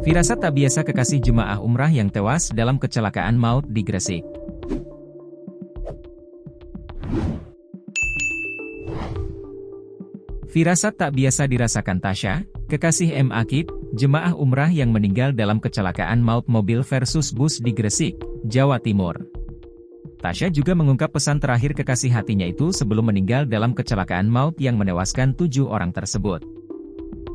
Firasat tak biasa kekasih jemaah umrah yang tewas dalam kecelakaan maut di Gresik. Firasat tak biasa dirasakan Tasya, kekasih M. Akib, jemaah umrah yang meninggal dalam kecelakaan maut mobil versus bus di Gresik, Jawa Timur. Tasya juga mengungkap pesan terakhir kekasih hatinya itu sebelum meninggal dalam kecelakaan maut yang menewaskan 7 orang tersebut.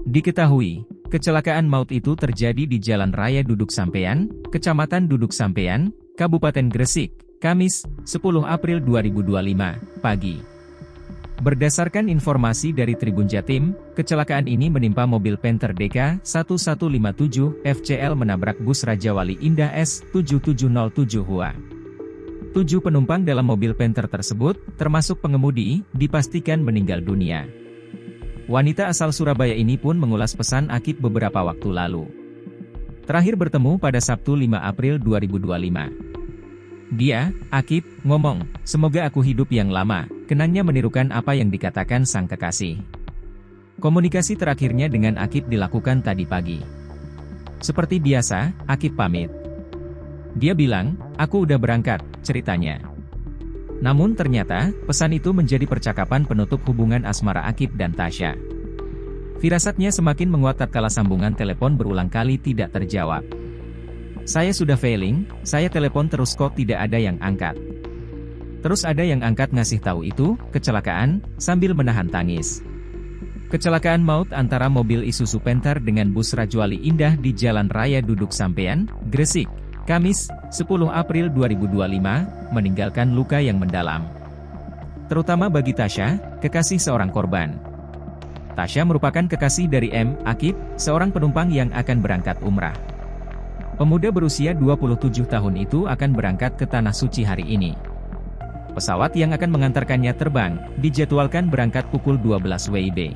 Diketahui, kecelakaan maut itu terjadi di Jalan Raya Duduk Sampean, Kecamatan Duduk Sampean, Kabupaten Gresik, Kamis, 10 April 2025, pagi. Berdasarkan informasi dari Tribun Jatim, kecelakaan ini menimpa mobil Panther DK 1157 FCL menabrak bus Raja Wali Indah S7707 HUA. 7 penumpang dalam mobil Panther tersebut, termasuk pengemudi, dipastikan meninggal dunia. Wanita asal Surabaya ini pun mengulas pesan Akib beberapa waktu lalu. Terakhir bertemu pada Sabtu 5 April 2025. Dia, Akib, ngomong, "Semoga aku hidup yang lama," kenangnya menirukan apa yang dikatakan sang kekasih. Komunikasi terakhirnya dengan Akib dilakukan tadi pagi. Seperti biasa, Akib pamit. Dia bilang, "Aku udah berangkat," ceritanya. Namun ternyata, pesan itu menjadi percakapan penutup hubungan asmara Akib dan Tasya. Firasatnya semakin menguat tatkala sambungan telepon berulang kali tidak terjawab. "Saya sudah failing, saya telepon terus kok tidak ada yang angkat." Terus ada yang angkat ngasih tahu itu, kecelakaan, sambil menahan tangis. Kecelakaan maut antara mobil Isuzu Panther dengan bus Rajwali Indah di Jalan Raya Duduk Sampean, Gresik, Kamis, 10 April 2025, meninggalkan luka yang mendalam. Terutama bagi Tasya, kekasih seorang korban. Tasya merupakan kekasih dari M. Akib, seorang penumpang yang akan berangkat umrah. Pemuda berusia 27 tahun itu akan berangkat ke Tanah Suci hari ini. Pesawat yang akan mengantarkannya terbang, dijadwalkan berangkat pukul 12 WIB.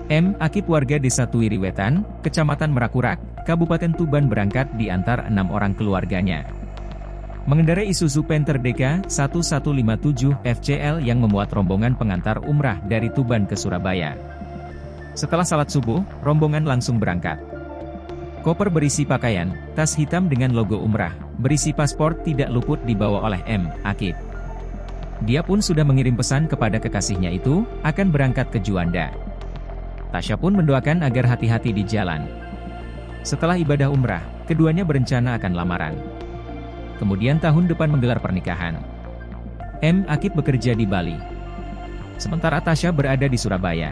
M. Akib warga Desa Tuwiriwetan, Kecamatan Merakurak, Kabupaten Tuban berangkat di antar 6 orang keluarganya. Mengendarai Isuzu Panther DK 1157 FCL yang memuat rombongan pengantar umrah dari Tuban ke Surabaya. Setelah salat subuh, rombongan langsung berangkat. Koper berisi pakaian, tas hitam dengan logo umrah, berisi paspor tidak luput dibawa oleh M. Akib. Dia pun sudah mengirim pesan kepada kekasihnya itu, akan berangkat ke Juanda. Tasya pun mendoakan agar hati-hati di jalan. Setelah ibadah umrah, keduanya berencana akan lamaran. Kemudian tahun depan menggelar pernikahan. M. Akib bekerja di Bali. Sementara Tasya berada di Surabaya.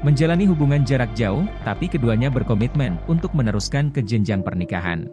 Menjalani hubungan jarak jauh, tapi keduanya berkomitmen untuk meneruskan ke jenjang pernikahan.